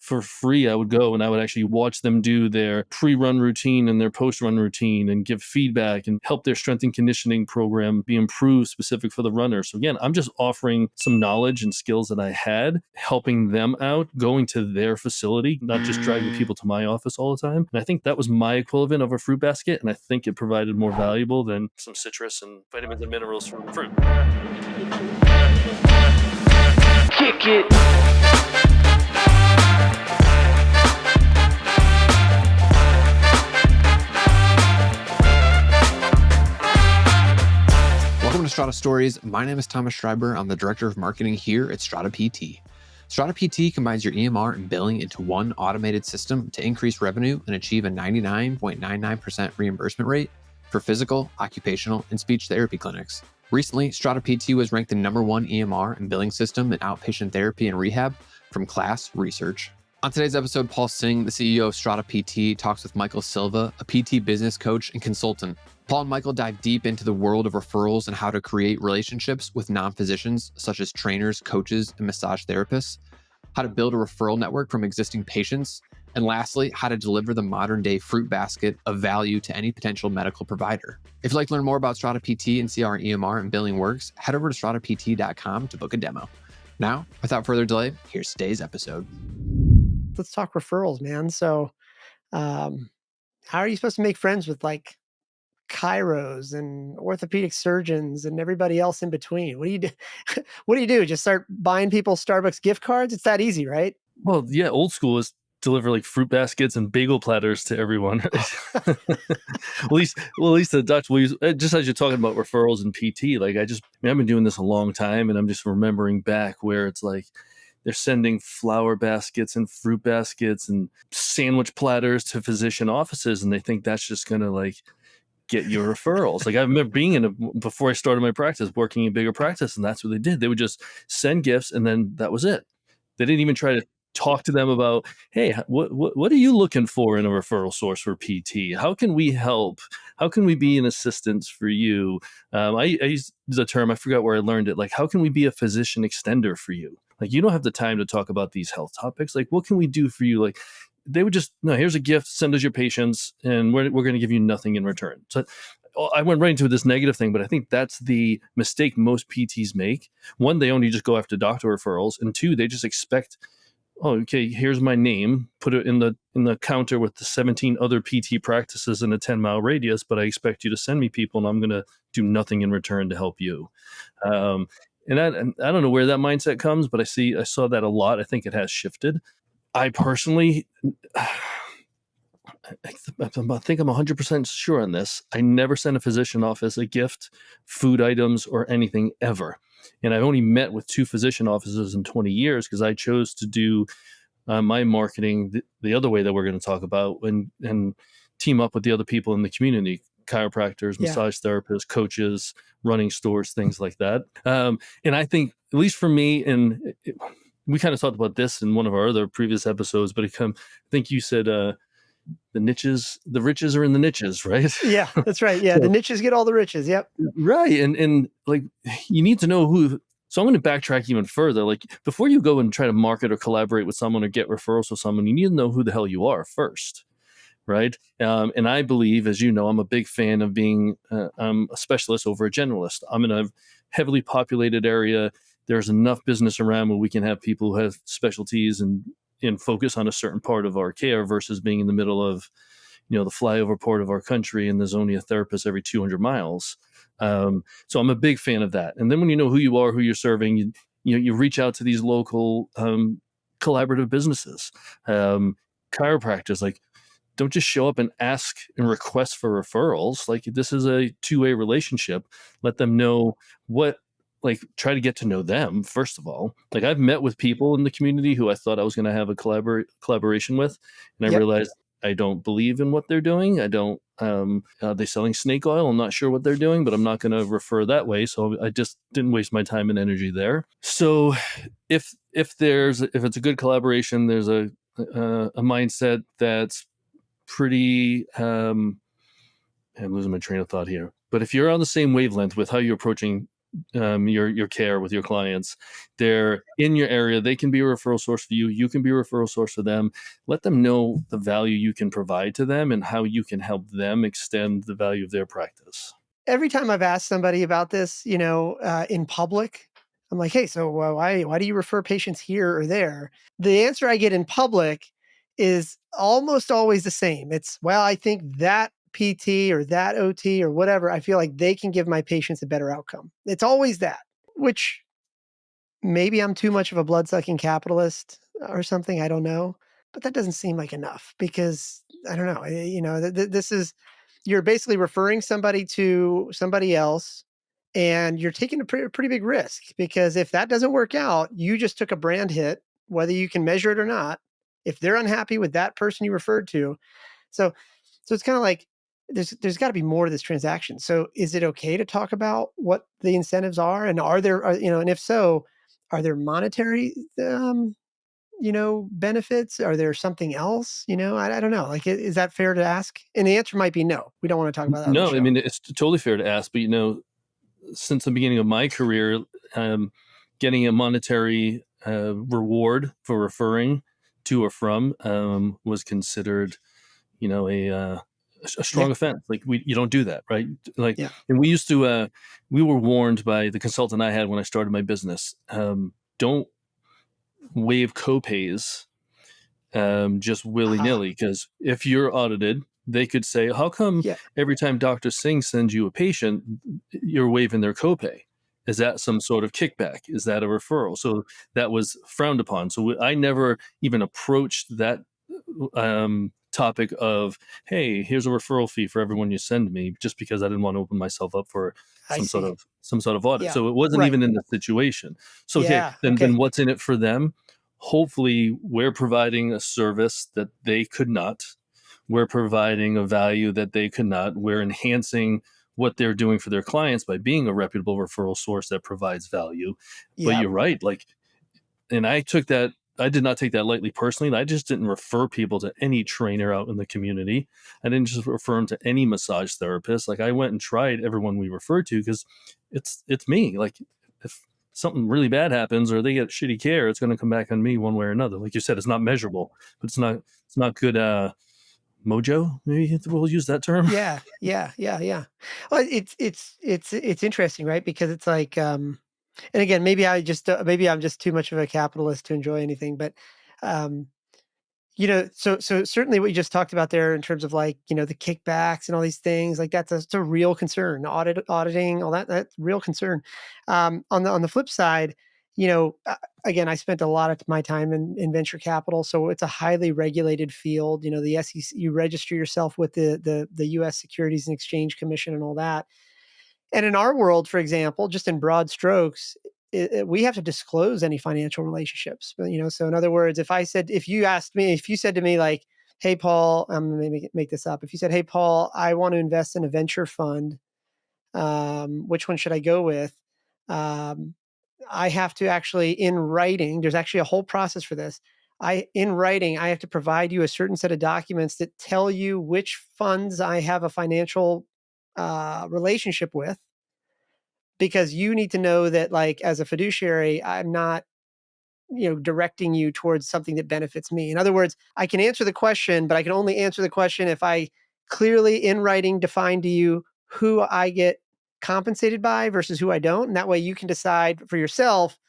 for free, I would go and I would actually watch them do their pre-run routine and their post-run routine and give feedback and help their strength and conditioning program be improved specific for the runner. So again, I'm just offering some knowledge and skills that I had, helping them out, going to their facility, not just driving people to my office all the time. And I think that was my equivalent of a fruit basket. And I think it provided more valuable than some citrus and vitamins and minerals from fruit. Kick it. Welcome to Strata Stories. My name is Thomas Schreiber. I'm the Director of Marketing here at Strata PT. Strata PT combines your EMR and billing into one automated system to increase revenue and achieve a 99.99% reimbursement rate for physical, occupational, and speech therapy clinics. Recently, Strata PT was ranked the #1 EMR and billing system in outpatient therapy and rehab from Class Research. On today's episode, Paul Singh, the CEO of Strata PT, talks with Michael Silva, a PT business coach and consultant. Paul and Michael dive deep into the world of referrals and how to create relationships with non-physicians such as trainers, coaches, and massage therapists, how to build a referral network from existing patients, and lastly, how to deliver the modern-day fruit basket of value to any potential medical provider. If you'd like to learn more about Strata PT and see how our EMR and billing works, head over to stratapt.com to book a demo. Now, without further delay, here's today's episode. Let's talk referrals, man. So, how are you supposed to make friends with like chiros and orthopedic surgeons and everybody else in between? What do you do? What do you do? Just start buying people Starbucks gift cards? It's that easy, right? Well, yeah, old school is deliver like fruit baskets and bagel platters to everyone. Right? at least the Dutch will use, just as you're talking about referrals and PT, like I've been doing this a long time and I'm just remembering back where it's like they're sending flower baskets and fruit baskets and sandwich platters to physician offices. And they think that's just going to like get your referrals. Like I remember being before I started my practice, working in bigger practice. And that's what they did. They would just send gifts and then that was it. They didn't even try to talk to them about, hey, what are you looking for in a referral source for PT? How can we help? How can we be an assistance for you? I used the term, I forgot where I learned it, like, how can we be a physician extender for you? Like, you don't have the time to talk about these health topics. Like, what can we do for you? Like, they would just, no, here's a gift, send us your patients, and we're going to give you nothing in return. So I went right into this negative thing, but I think that's the mistake most PTs make. One, they only just go after doctor referrals, and two, they just expect, oh, okay, here's my name, put it in the counter with the 17 other PT practices in a 10-mile radius, but I expect you to send me people and I'm going to do nothing in return to help you. And I don't know where that mindset comes, but I saw that a lot. I think it has shifted. I personally, I think I'm 100% sure on this. I never sent a physician office a gift, food items, or anything ever. And I've only met with 2 physician offices in 20 years because I chose to do my marketing the other way that we're going to talk about and team up with the other people in the community, chiropractors, massage therapists, coaches, running stores, things like that. And I think, at least for me, we kind of talked about this in one of our other previous episodes, but I think you said, the riches are in the niches, right? Yeah, that's right. Yeah, the niches get all the riches. Yep. Right. And like, you need to know who. So I'm going to backtrack even further. Like, before you go and try to market or collaborate with someone or get referrals with someone, you need to know who the hell you are first. Right. And I believe, as you know, I'm a big fan of being a specialist over a generalist. I'm in a heavily populated area. There's enough business around where we can have people who have specialties and focus on a certain part of our care versus being in the middle of, the flyover part of our country and there's only a therapist every 200 miles. So I'm a big fan of that. And then when you know who you are, who you're serving, you reach out to these local collaborative businesses, chiropractors. Like, don't just show up and ask and request for referrals. Like, this is a two-way relationship. Let them know try to get to know them, first of all. Like, I've met with people in the community who I thought I was going to have a collaboration with, and I realized I don't believe in what they're doing. I don't, they're selling snake oil. I'm not sure what they're doing, but I'm not going to refer that way. So I just didn't waste my time and energy there. So if it's a good collaboration, there's a mindset that's pretty, I'm losing my train of thought here. But if you're on the same wavelength with how you're approaching your care with your clients. They're in your area. They can be a referral source for you. You can be a referral source for them. Let them know the value you can provide to them and how you can help them extend the value of their practice. Every time I've asked somebody about this, in public, I'm like, "Hey, so why do you refer patients here or there?" The answer I get in public is almost always the same. It's, "Well, I think that PT or that OT or whatever, I feel like they can give my patients a better outcome." It's always that, which maybe I'm too much of a blood-sucking capitalist or something, I don't know, but that doesn't seem like enough because I don't know, this is you're basically referring somebody to somebody else, and you're taking a pretty big risk because if that doesn't work out, you just took a brand hit, whether you can measure it or not. If they're unhappy with that person you referred to, so it's kinda like there's gotta be more to this transaction. So is it okay to talk about what the incentives are? And and if so, are there monetary, benefits? Are there something else? I don't know. Like, is that fair to ask? And the answer might be no. We don't wanna talk about that on the No, I show. mean, it's totally fair to ask, but since the beginning of my career, um, getting a monetary reward for referring to or from was considered, a Yeah, strong offense. Like you don't do that, right? Like, yeah. and we were warned by the consultant I had when I started my business. Don't waive copays just willy Ah, nilly. Because if you're audited, they could say, "How come yeah, every time Dr. Singh sends you a patient, you're waiving their copay? Is that some sort of kickback? Is that a referral?" So that was frowned upon. So I never even approached that topic of, "Hey, here's a referral fee for everyone you send me," just because I didn't want to open myself up for I see. some sort of audit. Yeah, So it wasn't right. even in the situation. So okay, Yeah, then okay. what's in it for them? Hopefully we're providing a service that they could not. We're providing a value that they could not. We're enhancing what they're doing for their clients by being a reputable referral source that provides value. But Yep. you're right, like, and I did not take that lightly personally. I just didn't refer people to any trainer out in the community. I didn't just refer them to any massage therapist. Like, I went and tried everyone we referred to because it's me. Like, if something really bad happens or they get shitty care, it's going to come back on me one way or another. Like you said, it's not measurable, but it's not good mojo. Maybe we'll use that term. Yeah, yeah, yeah, yeah. Well, it's interesting, right? Because it's like, and again, maybe I'm just too much of a capitalist to enjoy anything, but um, so certainly what you just talked about there in terms of like, the kickbacks and all these things, like it's a real concern. Auditing, all that's real concern. On the flip side, again, I spent a lot of my time in venture capital, so it's a highly regulated field. The SEC, you register yourself with the U.S. Securities and Exchange Commission and all that. And in our world, for example, just in broad strokes, we have to disclose any financial relationships. So in other words, if you said to me like, "Hey, Paul," I'm going to make this up. If you said, "Hey, Paul, I want to invest in a venture fund. Which one should I go with?" Um, I have to actually, in writing, there's actually a whole process for this. In writing, I have to provide you a certain set of documents that tell you which funds I have a financial relationship with, because you need to know that, like, as a fiduciary, I'm not, directing you towards something that benefits me. In other words, I can answer the question, but I can only answer the question if I clearly in writing define to you who I get compensated by versus who I don't. And that way you can decide for yourself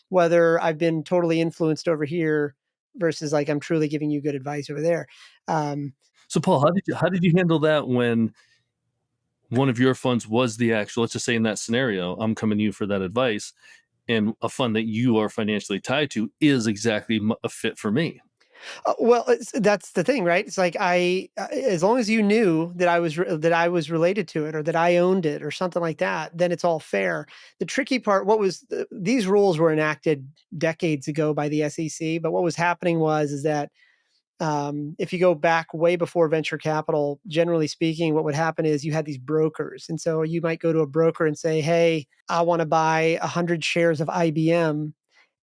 whether I've been totally influenced over here versus like I'm truly giving you good advice over there. Um, So Paul, how did you handle that when one of your funds was the actual, let's just say in that scenario, I'm coming to you for that advice, and a fund that you are financially tied to is exactly a fit for me. Well, that's the thing, right? It's like as long as you knew that I was related to it or that I owned it or something like that, then it's all fair. The tricky part, these rules were enacted decades ago by the SEC, but what was happening is that if you go back way before venture capital, generally speaking, what would happen is you had these brokers, and so you might go to a broker and say, "Hey, I want to buy 100 shares of IBM,"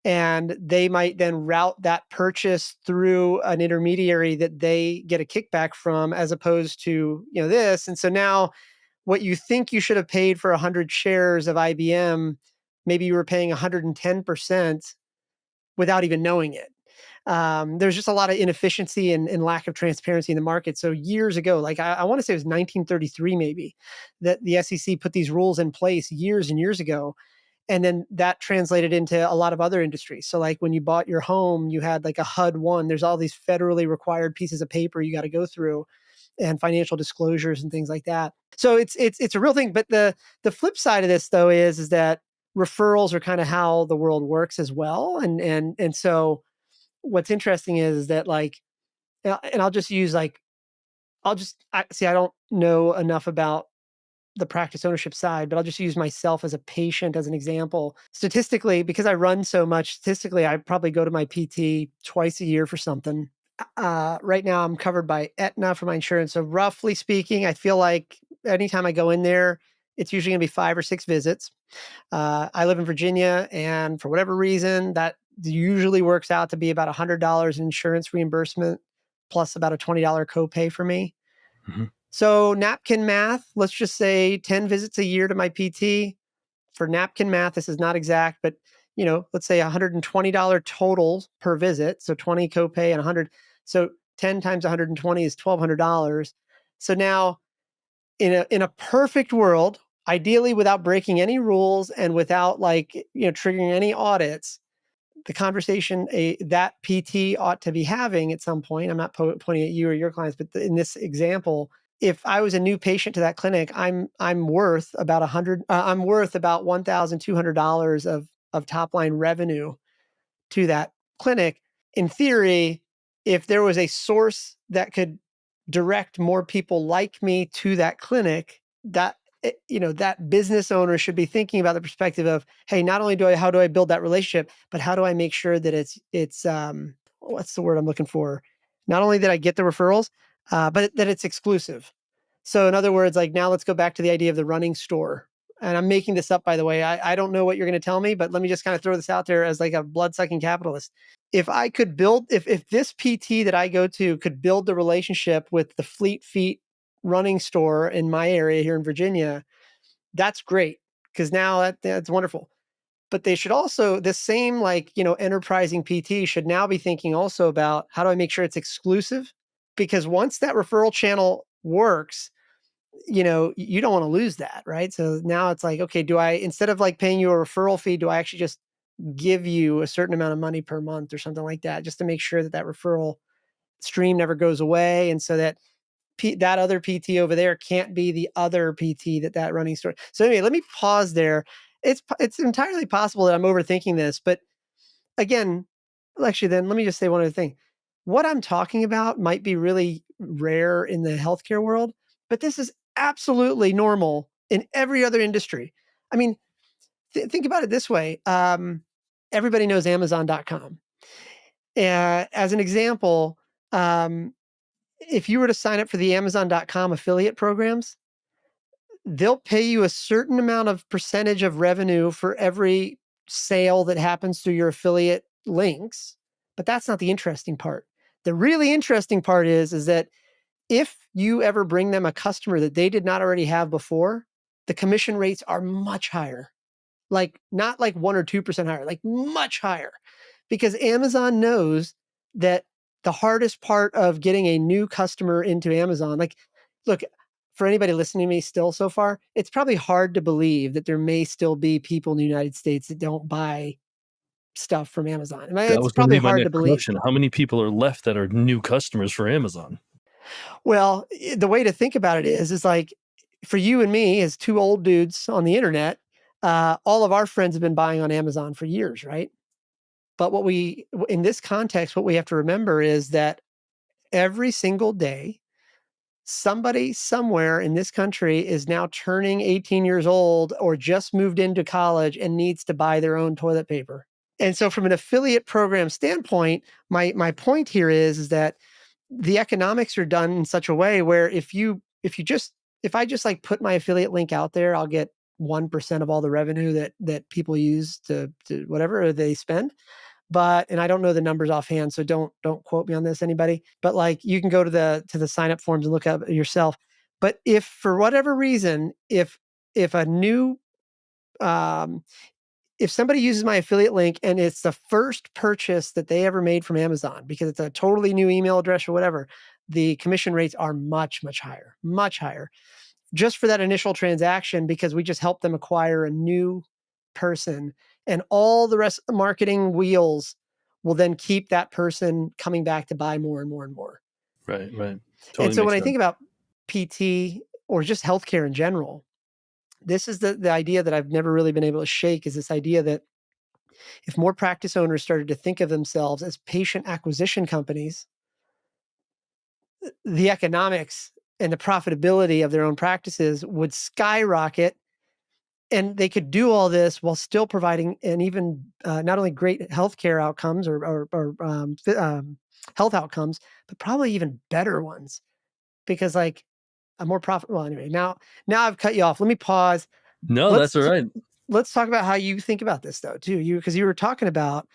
and they might then route that purchase through an intermediary that they get a kickback from, as opposed to this. And so now what you think you should have paid for 100 shares of IBM, maybe you were paying 110% without even knowing it. There's just a lot of inefficiency and lack of transparency in the market. So years ago, like I want to say it was 1933 maybe, that the SEC put these rules in place years and years ago. And then that translated into a lot of other industries. So like when you bought your home, you had like a HUD-1. There's all these federally required pieces of paper you got to go through, and financial disclosures and things like that. So it's a real thing. But the flip side of this though is that referrals are kind of how the world works as well. And so what's interesting is that like, and I'll just use like, I don't know enough about the practice ownership side, but I'll just use myself as a patient as an example. Statistically, because I run so much, statistically, I probably go to my PT twice a year for something. Right now, I'm covered by Aetna for my insurance. So, roughly speaking, I feel like anytime I go in there, it's usually going to be 5 or 6 visits. I live in Virginia, and for whatever reason, that usually works out to be about $100 in insurance reimbursement plus about a $20 copay for me. Mhm. So napkin math, let's just say 10 visits a year to my PT. For napkin math, this is not exact, but let's say $120 total per visit. So 20 copay and 100. So 10 times 120 is $1,200. So now in a perfect world, ideally without breaking any rules and without like, triggering any audits, the conversation that PT ought to be having at some point. I'm not pointing at you or your clients, but in this example, if I was a new patient to that clinic, I'm worth about 100. I'm worth about $1,200 of top line revenue to that clinic. In theory, if there was a source that could direct more people like me to that clinic, that business owner should be thinking about the perspective of, hey, not only how do I build that relationship, but how do I make sure that it's what's the word I'm looking for? Not only that I get the referrals, but that it's exclusive. So in other words, like now let's go back to the idea of the running store. And I'm making this up, by the way. I don't know what you're going to tell me, but let me just kind of throw this out there as like a blood sucking capitalist. If I could build, if this PT that I go to could build the relationship with the Fleet Feet running store in my area here in Virginia, that's great because now that's wonderful. But they should also, this same like, enterprising PT should now be thinking also about how do I make sure it's exclusive? Because once that referral channel works, you don't want to lose that, right? So now it's like, okay, do I, instead of like paying you a referral fee, do I actually just give you a certain amount of money per month or something like that, just to make sure that that referral stream never goes away, and so that that other PT over there can't be the other PT that running store. So anyway, let me pause there. It's entirely possible that I'm overthinking this, but again, actually, then let me just say one other thing. What I'm talking about might be really rare in the healthcare world, but this is absolutely normal in every other industry. I mean, think about it this way. Everybody knows Amazon.com. As an example, um, if you were to sign up for the Amazon.com affiliate programs, they'll pay you a certain amount of percentage of revenue for every sale that happens through your affiliate links. But that's not the interesting part. The really interesting part is that if you ever bring them a customer that they did not already have before, the commission rates are much higher. Like not like 1 or 2% higher, like much higher. Because Amazon knows that the hardest part of getting a new customer into Amazon, like, look, for anybody listening to me still so far, it's probably hard to believe that there may still be people in the United States that don't buy stuff from Amazon. I mean, That it's was gonna probably be my hard to next believe. question. How many people are left that are new customers for Amazon? Well, the way to think about it is like for you and me as two old dudes on the internet, all of our friends have been buying on Amazon for years, right? But in this context, what we have to remember is that every single day, somebody somewhere in this country is now turning 18 years old or just moved into college and needs to buy their own toilet paper. And so from an affiliate program standpoint, my point here is that the economics are done in such a way where if I just like put my affiliate link out there, I'll get 1% of all the revenue that people use to whatever they spend. And I don't know the numbers offhand, so don't quote me on this, anybody. But like you can go to the sign up forms and look up yourself. But if for whatever reason, if a new um, if somebody uses my affiliate link and it's the first purchase that they ever made from Amazon because it's a totally new email address or whatever, the commission rates are much, much higher just for that initial transaction because we just help them acquire a new person. And all the rest of the marketing wheels will then keep that person coming back to buy more and more and more. Right, right. And Totally so when makes I sense. think about PT or just healthcare in general, this is the idea that I've never really been able to shake is this idea that if more practice owners started to think of themselves as patient acquisition companies, the economics and the profitability of their own practices would skyrocket. And they could do all this while still providing an even not only great healthcare outcomes or health outcomes, but probably even better ones because like a more profit. Well, anyway, now I've cut you off. Let me pause. No, Let's that's all right. let's talk about how you think about this though too. You because you were talking about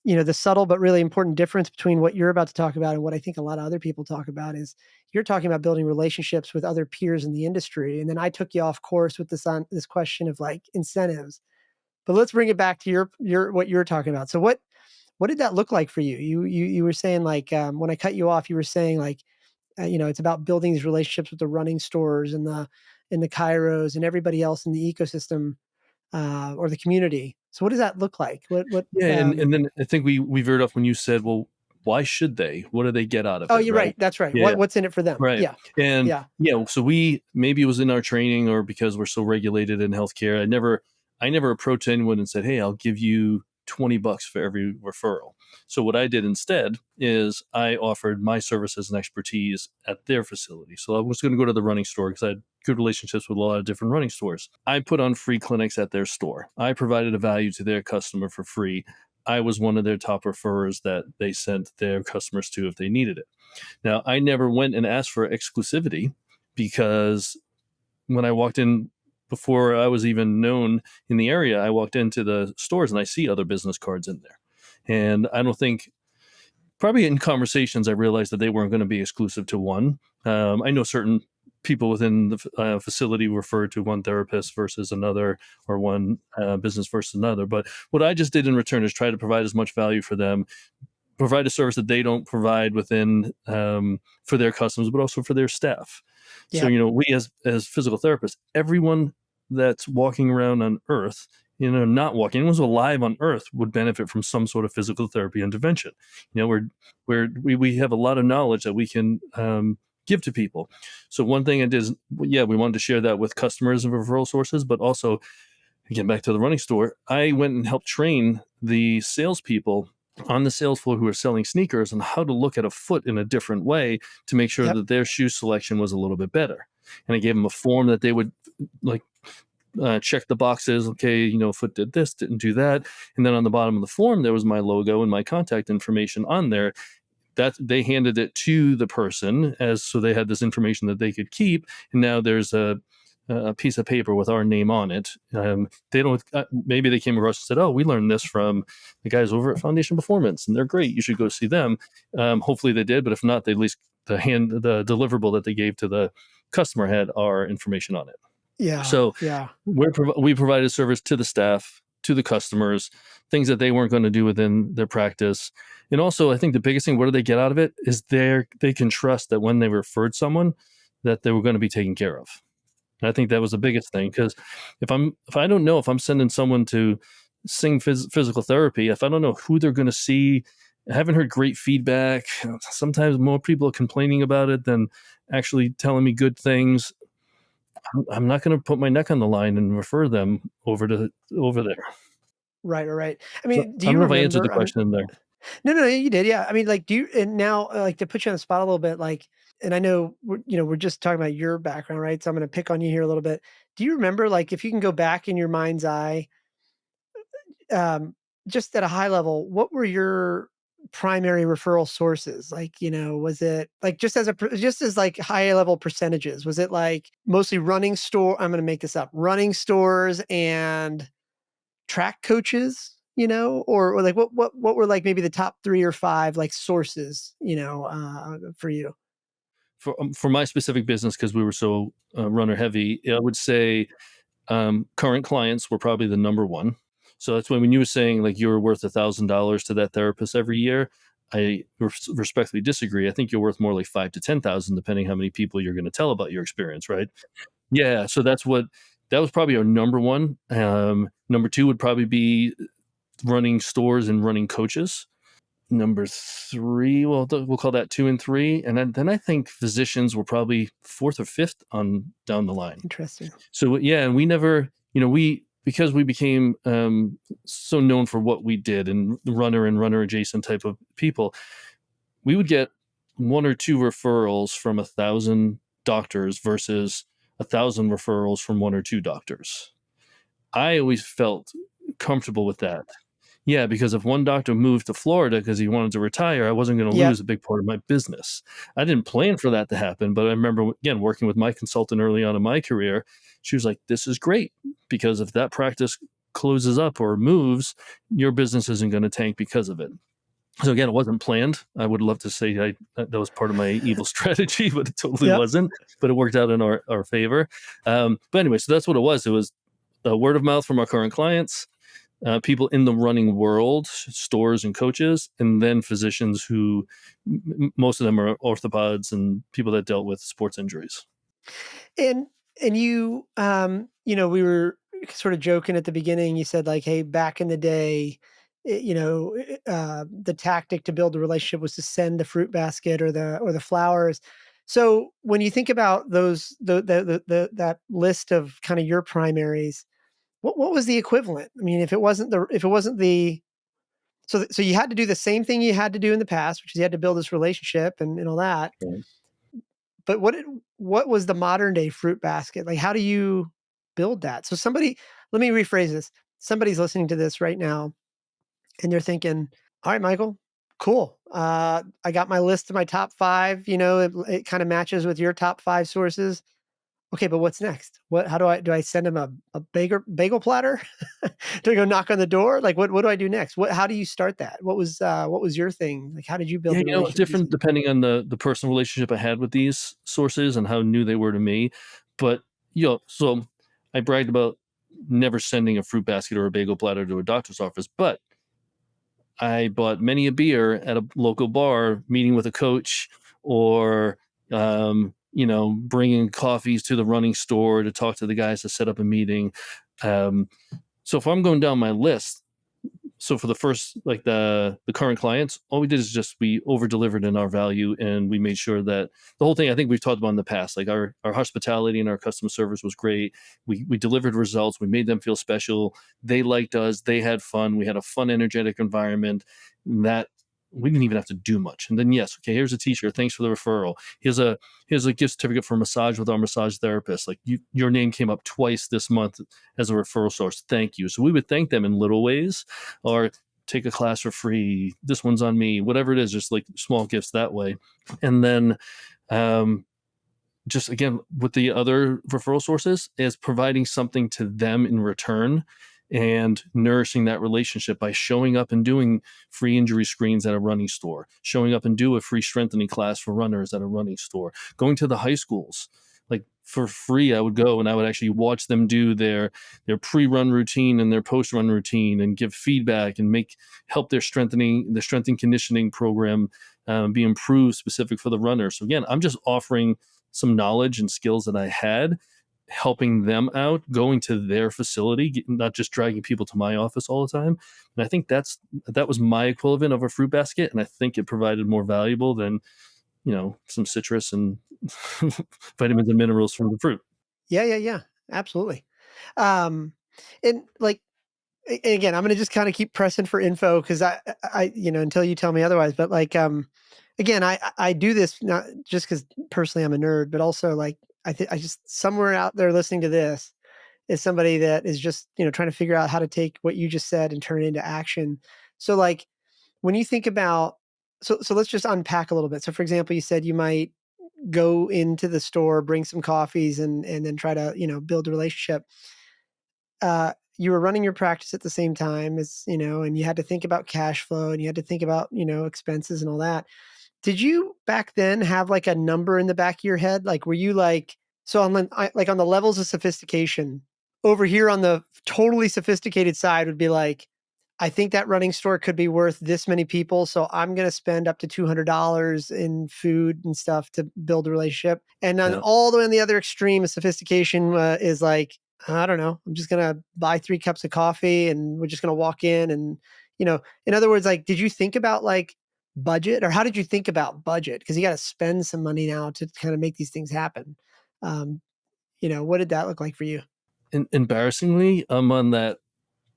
the subtle but really important difference between what you're about to talk about and what I think a lot of other people talk about is you're talking about building relationships with other peers in the industry. And then I took you off course with this question of like incentives. But let's bring it back to your what you're talking about. So what did that look like for you? You were saying like when I cut you off, you were saying like it's about building these relationships with the running stores and the chiros and everybody else in the ecosystem or the community. So what does that look like? What Yeah, and then I think we veered off when you said, "Well, why should they? What do they get out of Oh, it?" you're Right? right. That's right. Yeah, What's in it for them? right. Yeah. And Yeah. yeah, so we maybe it was in our training or because we're so regulated in healthcare. I never approached anyone and said, "Hey, I'll give you $20 for every referral." So what I did instead is I offered my services and expertise at their facility. So I was going to go to the running store because I had good relationships with a lot of different running stores. I put on free clinics at their store. I provided a value to their customer for free. I was one of their top referrers that they sent their customers to if they needed it. Now, I never went and asked for exclusivity because when I walked in, before I was even known in the area, I walked into the stores and I see other business cards in there. And I don't think, probably in conversations, I realized that they weren't going to be exclusive to one. I know certain people within the facility refer to one therapist versus another or one business versus another. But what I just did in return is try to provide as much value for them, provide a service that they don't provide within for their customers, but also for their staff. So Yeah. we as physical therapists, everyone that's walking around on Earth, not walking, anyone who's alive on Earth would benefit from some sort of physical therapy intervention. We have a lot of knowledge that we can give to people. So one thing I did is, yeah, we wanted to share that with customers and referral sources, but also again back to the running store, I went and helped train the salespeople on the sales floor who are selling sneakers on how to look at a foot in a different way to make sure Yep. that their shoe selection was a little bit better. And I gave them a form that they would like check the boxes. Okay, foot did this, didn't do that. And then on the bottom of the form, there was my logo and my contact information on there that they handed it to the person as so they had this information that they could keep. And now there's a piece of paper with our name on it. They don't. Maybe they came across and said, "Oh, we learned this from the guys over at Foundation Performance, and they're great. You should go see them." Hopefully, they did, but if not, they at least the deliverable that they gave to the customer had our information on it. Yeah. So Yeah. we provided service to the staff, to the customers, things that they weren't going to do within their practice. And also, I think the biggest thing, what do they get out of it, is they can trust that when they referred someone, that they were going to be taken care of. And I think that was the biggest thing because if I don't know if I'm sending someone to sing physical therapy, if I don't know who they're going to see, I haven't heard great feedback. Sometimes more people are complaining about it than actually telling me good things. I'm not going to put my neck on the line and refer them over there. Right. Right. I So mean, do I don't you know if I answered the remember? question in there. No, you did. Yeah. I mean, like, do you, and now, like, to put you on the spot a little bit, like, and I know we're just talking about your background, right? So I'm going to pick on you here a little bit. Do you remember, like, if you can go back in your mind's eye, um, just at a high level, what were your primary referral sources? Like, was it like just as like high level percentages? Was it like mostly running store? I'm going to make this up. Running stores and track coaches, or like what were like maybe the top 3 or 5 like sources, for you? for my specific business, because we were so runner heavy, I would say current clients were probably the number one. So that's when you were saying like you were worth $1,000 to that therapist every year. I respectfully disagree. I think you're worth more like 5 to 10,000, depending how many people you're going to tell about your experience, right? Yeah. So that was probably our number one. Number two would probably be running stores and running coaches. Number three, well, we'll call that two and three, and then I think physicians were probably fourth or fifth on down the line. Interesting. So yeah, and we never, we because we became so known for what we did and runner adjacent type of people, we would get one or two referrals from 1,000 doctors versus 1,000 referrals from one or two doctors. I always felt comfortable with that. Yeah, because if one doctor moved to Florida because he wanted to retire, I wasn't going to Yep. lose a big part of my business. I didn't plan for that to happen, but I remember, again, working with my consultant early on in my career. She was like, "This is great because if that practice closes up or moves, your business isn't going to tank because of it." So again, it wasn't planned. I would love to say that was part of my evil strategy, but it totally Yep. wasn't. But it worked out in our favor. But anyway, so that's what it was. It was word of mouth from our current clients, people in the running world, stores and coaches, and then physicians who most of them are orthopods and people that dealt with sports injuries. And we were sort of joking at the beginning. You said like, "Hey, back in the day, the tactic to build a relationship was to send the fruit basket or the flowers." So when you think about those that list of kind of your primaries, what was the equivalent? I mean, if it wasn't the so you had to do the same thing you had to do in the past, which is you had to build this relationship and all that. Right. But what was the modern day fruit basket? Like, how do you build that? So let me rephrase this. Somebody's listening to this right now and they're thinking, all right, Michael, cool. I got my list of my top five, it kind of matches with your top five sources. Okay, but what's next? How do I send him a bagel platter? Do I go knock on the door? Like what do I do next? How do you start that? What was your thing? Like how did you build Yeah, the relationship with these different people? depending on the personal relationship I had with these sources and how new they were to me. But so I bragged about never sending a fruit basket or a bagel platter to a doctor's office, but I bought many a beer at a local bar, meeting with a coach, or bringing coffees to the running store to talk to the guys to set up a meeting. Um, so if I'm going down my list, so for the first, like the current clients, all we did is just we over delivered in our value, and we made sure that the whole thing, I think we've talked about in the past, like our hospitality and our customer service was great. We delivered results, we made them feel special, they liked us, they had fun, we had a fun energetic environment that we didn't even have to do much. And then, yes, okay, here's a t-shirt, thanks for the referral, here's a gift certificate for massage with our massage therapist, like your name came up twice this month as a referral source, thank you. So we would thank them in little ways, or take a class for free, this one's on me, whatever it is, just like small gifts that way. And then um, just again with the other referral sources is providing something to them in return and nourishing that relationship by showing up and doing free injury screens at a running store, showing up and do a free strengthening class for runners at a running store, going to the high schools like for free. I would go and I would actually watch them do their pre-run routine and their post-run routine and give feedback and help their strength and conditioning program be improved specific for the runner. So again, I'm just offering some knowledge and skills that I had, helping them out, going to their facility, not just dragging people to my office all the time. And I think that was my equivalent of a fruit basket, and I think it provided more valuable than some citrus and vitamins and minerals from the fruit. Yeah, yeah, yeah. Absolutely. Um, and like again, I'm gonna just kind of keep pressing for info because until you tell me otherwise. But like, again, I do this not just because personally I'm a nerd, but also like I just somewhere out there listening to this is somebody that is just trying to figure out how to take what you just said and turn it into action. So like when you think about so let's just unpack a little bit. So for example, you said you might go into the store, bring some coffees, and then try to build a relationship. You were running your practice at the same time as and you had to think about cash flow and you had to think about expenses and all that. Did you back then have like a number in the back of your head? Like, were you like, so on like on the levels of sophistication over here on the totally sophisticated side would be like, I think that running store could be worth this many people. So I'm going to spend up to $200 in food and stuff to build a relationship. And then Yeah. all the way on the other extreme of sophistication is like, I don't know, I'm just going to buy 3 cups of coffee and we're just going to walk in. And, in other words, like, did you think about like budget, or how did you think about budget? Because you got to spend some money now to kind of make these things happen. Um, what did that look like for you? Embarrassingly, I'm on that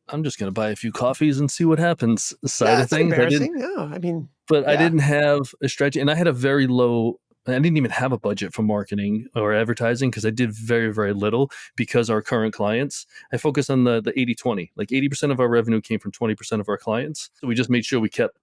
I'm just going to buy a few coffees and see what happens side of That's not things. embarrassing. No, I mean, But I yeah, didn't have a strategy, and I had a very low. I didn't even have a budget for marketing or advertising because I did very, very little because our current clients, I focused on the 80/20. Like 80% of our revenue came from 20% of our clients. So we just made sure we kept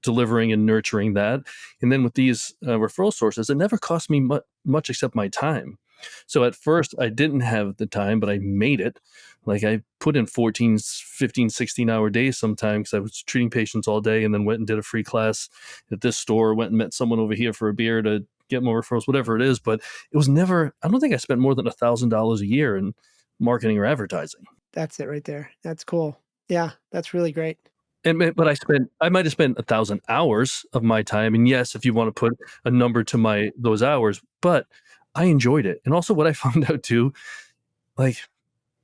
delivering and nurturing that. And then with these referral sources, it never cost me much except my time. So at first, I didn't have the time, but I made it. Like I put in 14, 15, 16-hour days sometimes because I was treating patients all day and then went and did a free class at this store, went and met someone over here for a beer to get more referrals, whatever it is. But it was never, I don't think I spent more than $1,000 a year in marketing or advertising. that's it right there. That's cool. Yeah, that's really great. But I might have spent 1,000 hours of my time. And yes, if you want to put a number to those hours, but I enjoyed it. And also what I found out too, like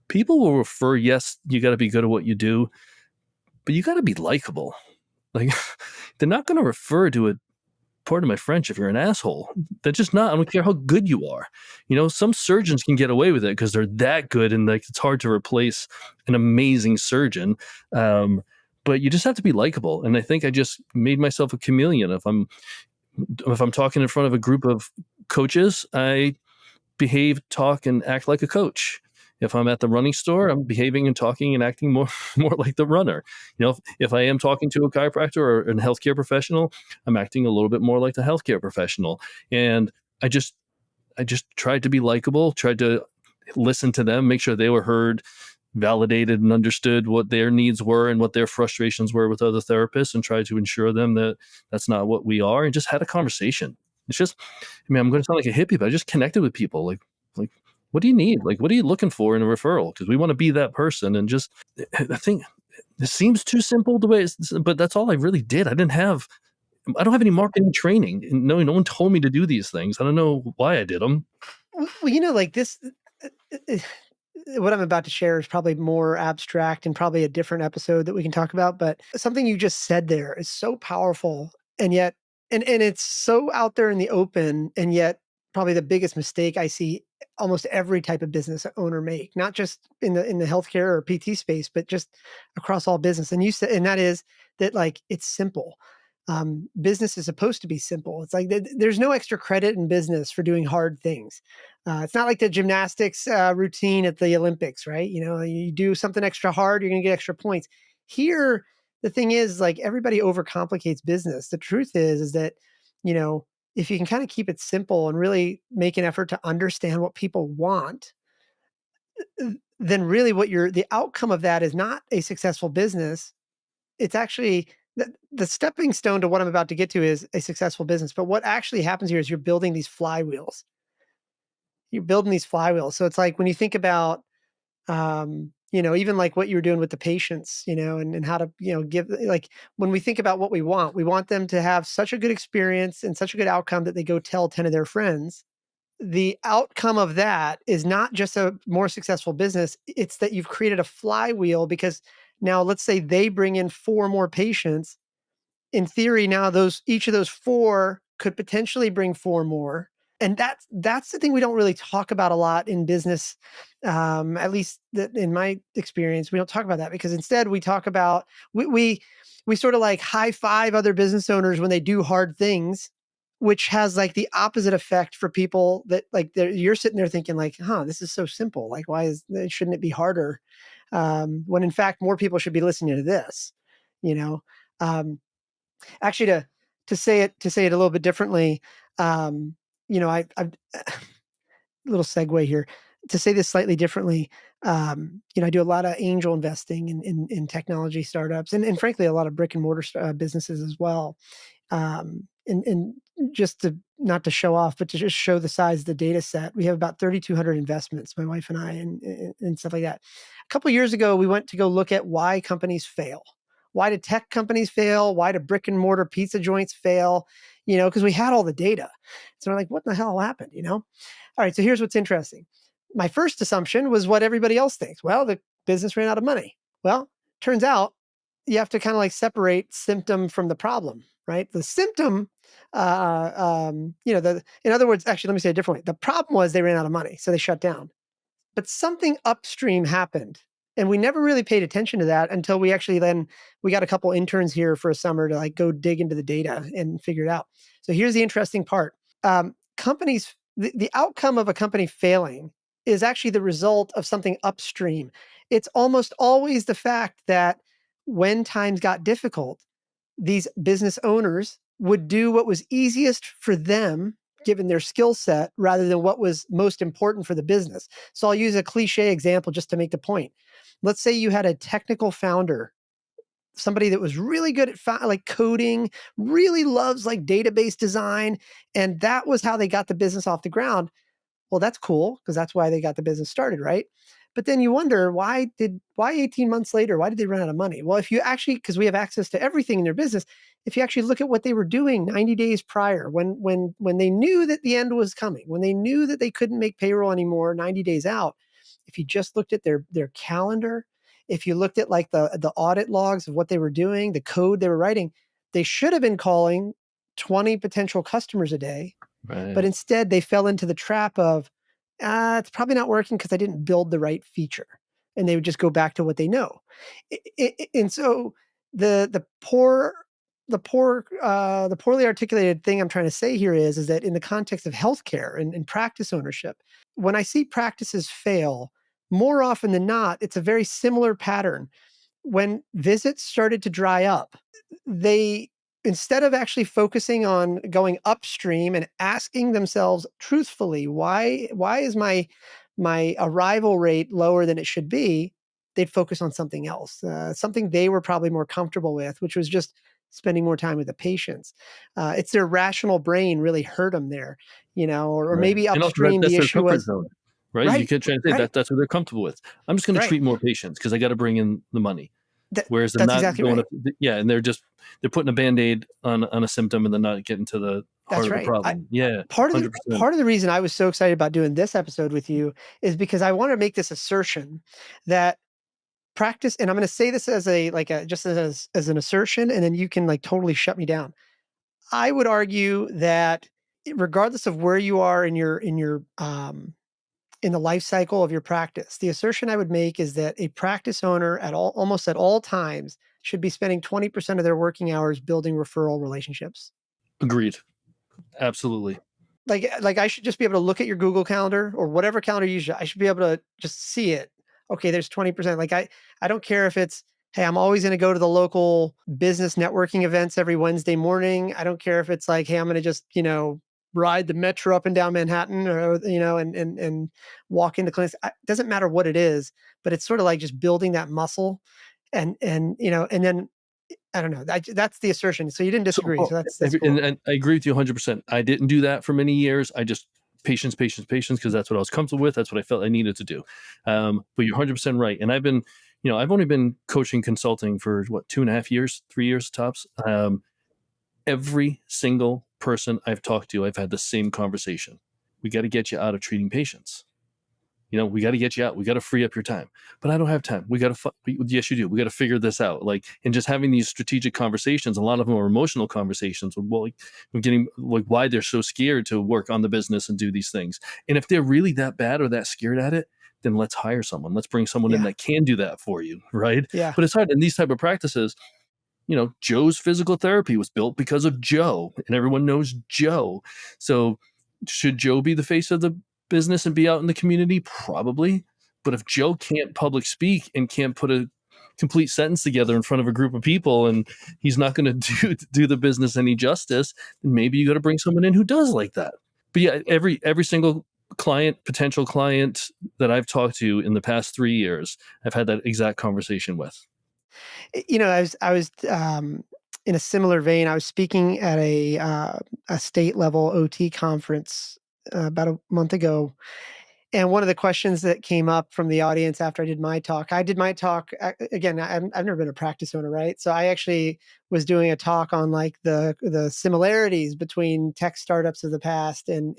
people will refer, yes, you got to be good at what you do, but you got to be likable. Like they're not going to refer to a pardon my French, if you're an asshole. They're just not. I don't care how good you are. Some surgeons can get away with it because they're that good, and like it's hard to replace an amazing surgeon. Um, but you just have to be likable. And I think I just made myself a chameleon. If I'm talking in front of a group of coaches, I behave, talk, and act like a coach. If I'm at the running store, I'm behaving and talking and acting more more like the runner. If I am talking to a chiropractor or a healthcare professional, I'm acting a little bit more like the healthcare professional. And I just I just tried to be likable, tried to listen to them, make sure they were heard, validated, and understood what their needs were and what their frustrations were with other therapists, and tried to ensure them that that's not what we are, and just had a conversation. It's just, I mean, I'm going to sound like a hippie, but I just connected with people. Like, what do you need? Like, what are you looking for in a referral? Because we want to be that person. And just, I think it seems too simple the way but that's all I really did. I don't have any marketing training, and no one told me to do these things. I don't know why I did them. Well, like this, uh, uh, what I'm about to share is probably more abstract and probably a different episode that we can talk about. But something you just said there is so powerful, and yet, and it's so out there in the open, and yet probably the biggest mistake I see almost every type of business owner make, not just in the healthcare or PT space, but just across all business. And you said, and that is that like it's simple. Business is supposed to be simple. It's like there's no extra credit in business for doing hard things. It's not like the gymnastics routine at the Olympics, right? You do something extra hard, you're going to get extra points. Here, the thing is, like everybody overcomplicates business. The truth is that you know if you can kind of keep it simple and really make an effort to understand what people want, then really the outcome of that is not a successful business. It's actually the stepping stone to what I'm about to get to is a successful business. But what actually happens here is you're building these flywheels. You're building these flywheels. So it's like when you think about, even like what you were doing with the patients, and how to, give, like when we think about what we want them to have such a good experience and such a good outcome that they go tell 10 of their friends. The outcome of that is not just a more successful business. It's that you've created a flywheel because now let's say they bring in 4 more patients. In theory, now those each of those 4 could potentially bring 4 more. And that's the thing we don't really talk about a lot in business, at least that in my experience, we don't talk about that because instead we talk about we sort of like high five other business owners when they do hard things, which has like the opposite effect for people that like you're sitting there thinking like, huh, this is so simple. Like, shouldn't it be harder? When in fact more people should be listening to this, you know. Actually, to say it a little bit differently, um, I've little segue here. To say this slightly differently, I do a lot of angel investing in technology startups and frankly a lot of brick and mortar businesses as well. And just to not to show off, but to just show the size of the data set. We have about 3,200 investments, my wife and I, and stuff like that. A couple of years ago, we went to go look at why companies fail. Why do tech companies fail? Why do brick and mortar pizza joints fail? Because we had all the data. So we're like, what the hell happened? All right. So here's what's interesting. My first assumption was what everybody else thinks. Well, the business ran out of money. Well, turns out you have to kind of like separate symptom from the problem, right? The symptom, in other words, actually, let me say it a different way. The problem was they ran out of money, so they shut down. But something upstream happened. And we never really paid attention to that until we got a couple interns here for a summer to like go dig into the data and figure it out. So here's the interesting part. The outcome of a company failing is actually the result of something upstream. It's almost always the fact that when times got difficult, these business owners would do what was easiest for them given their skill set rather than what was most important for the business. So I'll use a cliche example just to make the point. Let's say you had a technical founder, somebody that was really good at like coding, really loves like database design, and that was how they got the business off the ground. Well, that's cool because that's why they got the business started, right? But then you wonder why 18 months later, why did they run out of money? Well, if you actually, because we have access to everything in their business, if you actually look at what they were doing 90 days prior, when they knew that the end was coming, when they knew that they couldn't make payroll anymore 90 days out, if you just looked at their calendar, if you looked at like the audit logs of what they were doing, the code they were writing, they should have been calling 20 potential customers a day, but Right. instead they fell into the trap of, it's probably not working because I didn't build the right feature. And they would just go back to what they know. And so the poorly articulated thing I'm trying to say here is that in the context of healthcare and practice ownership, when I see practices fail, more often than not, it's a very similar pattern. When visits started to dry up, they, instead of actually focusing on going upstream and asking themselves truthfully, why is my arrival rate lower than it should be, they'd focus on something else, something they were probably more comfortable with, which was just spending more time with the patients. It's their rational brain really hurt them there, or Right. maybe And also upstream that's the their issue comfort was zone, right? You right, can try to say right, that's what they're comfortable with. I'm just going to right. treat more patients because I got to bring in the money. Whereas they're That's not exactly going up, right. yeah, and they're putting a band-aid on a symptom and they're not getting to the heart That's of the right. problem. Yeah, Part of the 100%. part of the reason I was so excited about doing this episode with you is because I want to make this assertion that practice, and I'm going to say this as a like a just as an assertion, and then you can like totally shut me down. I would argue that regardless of where you are in the life cycle of your practice, the assertion I would make is that a practice owner at almost at all times should be spending 20% of their working hours building referral relationships. Agreed. Absolutely. Like I should just be able to look at your Google Calendar or whatever calendar you use. I should be able to just see it. Okay, there's 20%. Like I don't care if it's, hey, I'm always going to go to the local business networking events every Wednesday morning. I don't care if it's like, hey, I'm going to just, ride the metro up and down Manhattan or, and walk into clinics. It doesn't matter what it is, but it's sort of like just building that muscle and then I don't know. That's the assertion. So you didn't So, disagree. So well, that's cool. and I agree with you 100%. I didn't do that for many years. I just patience, patience, patience, because that's what I was comfortable with. That's what I felt I needed to do. But you're 100% right. And I've only been coaching consulting for what, 2.5 years, 3 years tops. Every single person I've talked to, I've had the same conversation. We got to get you out of treating patients. We got to get you out. We got to free up your time. But I don't have time. We got to, yes, you do. We got to figure this out. And just having these strategic conversations, a lot of them are emotional conversations. Well, we're getting like why they're so scared to work on the business and do these things. And if they're really that bad or that scared at it, then let's hire someone. Let's bring someone in Yeah. that can do that for you. Right. Yeah. But it's hard in these type of practices. Joe's physical therapy was built because of Joe, and everyone knows Joe. So, should Joe be the face of the business and be out in the community? Probably. But if Joe can't public speak and can't put a complete sentence together in front of a group of people, and he's not going to do the business any justice, then maybe you got to bring someone in who does like that. But yeah, every single potential client that I've talked to in the past 3 years, I've had that exact conversation with. I was in a similar vein, I was speaking at a state level OT conference about a month ago, and one of the questions that came up from the audience after I did my talk again. I've never been a practice owner, right? So I actually was doing a talk on like the similarities between tech startups of the past and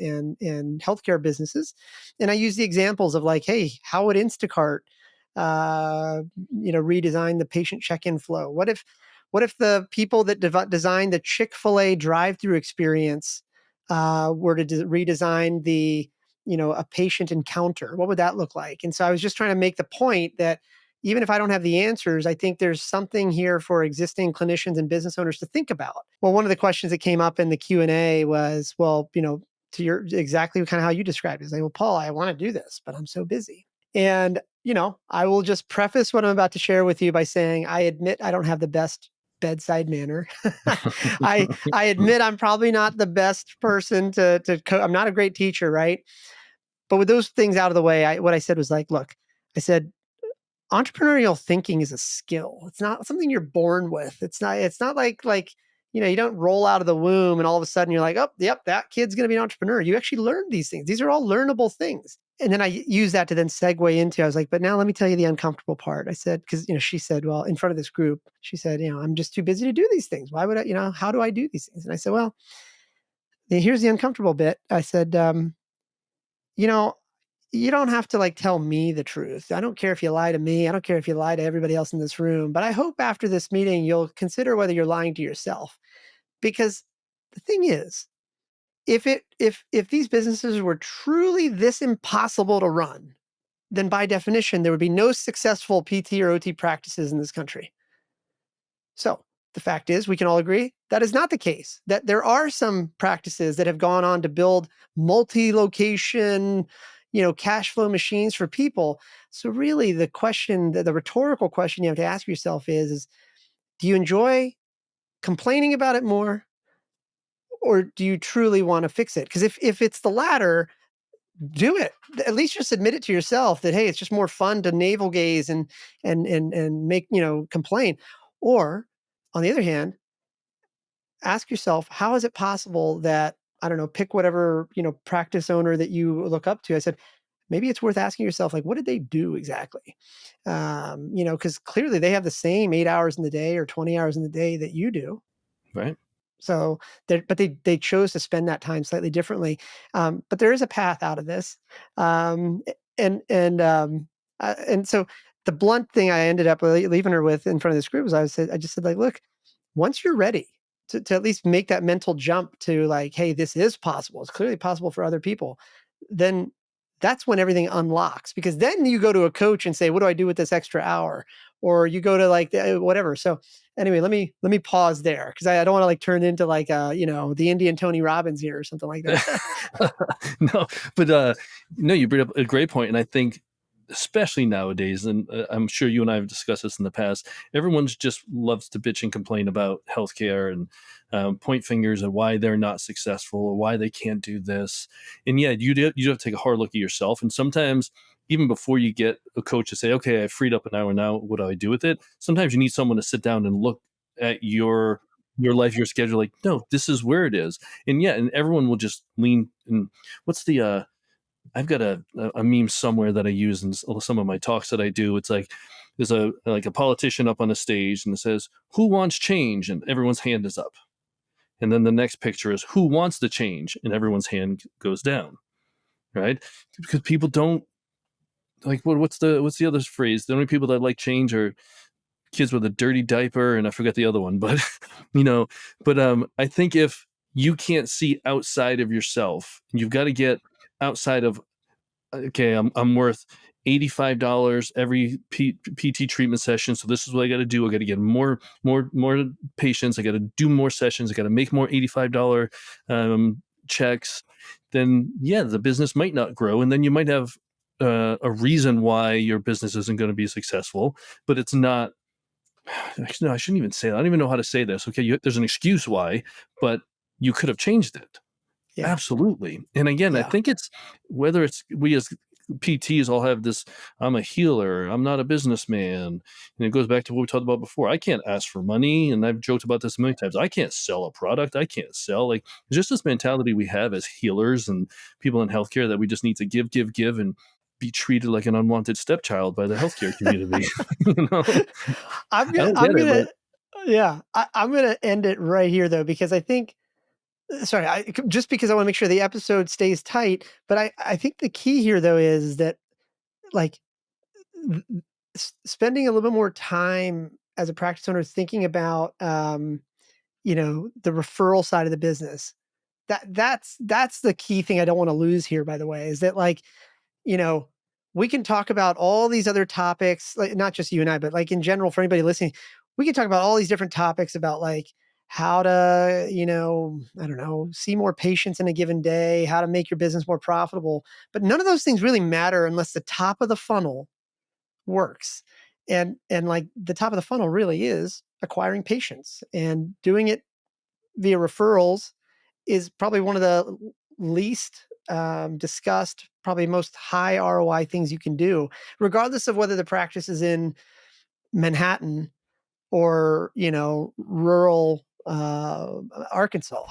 healthcare businesses, and I used the examples of like, hey, how would Instacart, redesign the patient check-in flow? What if the people that designed the Chick-fil-A drive-through experience were to redesign a patient encounter? What would that look like? And so I was just trying to make the point that even if I don't have the answers, I think there's something here for existing clinicians and business owners to think about. Well, one of the questions that came up in the Q&A was, well, to your exactly kind of how you described it. It's like, well, Paul, I want to do this, but I'm so busy. And, I will just preface what I'm about to share with you by saying I admit I don't have the best bedside manner. I admit I'm probably not the best person I'm not a great teacher, right? But with those things out of the way, what I said was like, look, I said, entrepreneurial thinking is a skill. It's not something you're born with. It's not like, you don't roll out of the womb and all of a sudden you're like, oh, yep, that kid's going to be an entrepreneur. You actually learn these things. These are all learnable things. And then I use that to then segue into, I was like, but now let me tell you the uncomfortable part. I said, because, she said, well, in front of this group, she said, I'm just too busy to do these things. Why would I, how do I do these things? And I said, well, here's the uncomfortable bit. I said, you know, you don't have to like tell me the truth. I don't care if you lie to me. I don't care if you lie to everybody else in this room. But I hope after this meeting, you'll consider whether you're lying to yourself. Because the thing is, if these businesses were truly this impossible to run, then by definition, there would be no successful PT or OT practices in this country. So the fact is, we can all agree that is not the case, that there are some practices that have gone on to build multi-location, cash flow machines for people. So really the question, the rhetorical question you have to ask yourself is do you enjoy complaining about it more, or do you truly want to fix it? Because if it's the latter, do it. At least just admit it to yourself that, hey, it's just more fun to navel gaze and make, complain. Or on the other hand, ask yourself, how is it possible that, I don't know, pick whatever, practice owner that you look up to. I said, maybe it's worth asking yourself, like, what did they do exactly? Because clearly they have the same 8 hours in the day or 20 hours in the day that you do. Right. So, but they chose to spend that time slightly differently. But there is a path out of this, and so the blunt thing I ended up leaving her with in front of this group was I just said like, look, once you're ready to at least make that mental jump to like, hey, this is possible. It's clearly possible for other people. Then that's when everything unlocks, because then you go to a coach and say, what do I do with this extra hour? Or you go to like whatever. So anyway, let me pause there because I don't want to like turn into like the Indian Tony Robbins here or something like that. No, but no, you bring up a great point, and I think especially nowadays, and I'm sure you and I have discussed this in the past, everyone's just loves to bitch and complain about healthcare and point fingers at why they're not successful or why they can't do this. And yeah, you have to take a hard look at yourself. And sometimes even before you get a coach to say, okay, I freed up an hour now, what do I do with it? Sometimes you need someone to sit down and look at your life, your schedule, like, no, this is where it is. And yeah, and everyone will just lean. And what's the I've got a meme somewhere that I use in some of my talks that I do. It's like there's a politician up on a stage and it says, who wants change? And everyone's hand is up. And then the next picture is, who wants the change? And everyone's hand goes down. Right. Because people don't like, what's the other phrase? The only people that like change are kids with a dirty diaper, and I forget the other one, but you know, but I think if you can't see outside of yourself, you've got to get outside of, okay, I'm worth $85 every PT treatment session. So this is what I got to do. I got to get more patients. I got to do more sessions. I got to make more $85 checks. Then yeah, the business might not grow, and then you might have a reason why your business isn't going to be successful. But it's not. Actually, no, I shouldn't even say that. I don't even know how to say this. Okay, there's an excuse why, but you could have changed it. Yeah, Absolutely. And again, I yeah, think it's whether it's we as PTs all have this, I'm a healer, I'm not a businessman. And it goes back to what we talked about before. I can't ask for money. And I've joked about this a million times. I can't sell a product. I can't sell. Like, just this mentality we have as healers and people in healthcare that we just need to give, give, give, and be treated like an unwanted stepchild by the healthcare community. you know, I don't get I'm it, gonna, but yeah, I'm gonna end it right here though, because I think, sorry, just because I want to make sure the episode stays tight, but I think the key here though is that like spending a little bit more time as a practice owner thinking about the referral side of the business. That's the key thing I don't want to lose here, by the way, is that like, you know, we can talk about all these other topics, like not just you and I, but like in general for anybody listening, we can talk about all these different topics about like how to, I don't know, see more patients in a given day, how to make your business more profitable. But none of those things really matter unless the top of the funnel works. And like the top of the funnel really is acquiring patients, and doing it via referrals is probably one of the least discussed, probably most high ROI things you can do, regardless of whether the practice is in Manhattan or, rural Arkansas.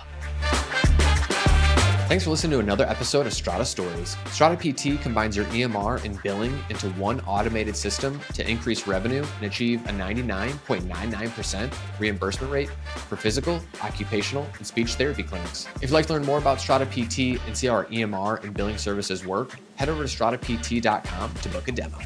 Thanks for listening to another episode of Strata Stories. Strata PT combines your EMR and billing into one automated system to increase revenue and achieve a 99.99% reimbursement rate for physical, occupational, and speech therapy clinics. If you'd like to learn more about Strata PT and see how our EMR and billing services work, head over to stratapt.com to book a demo.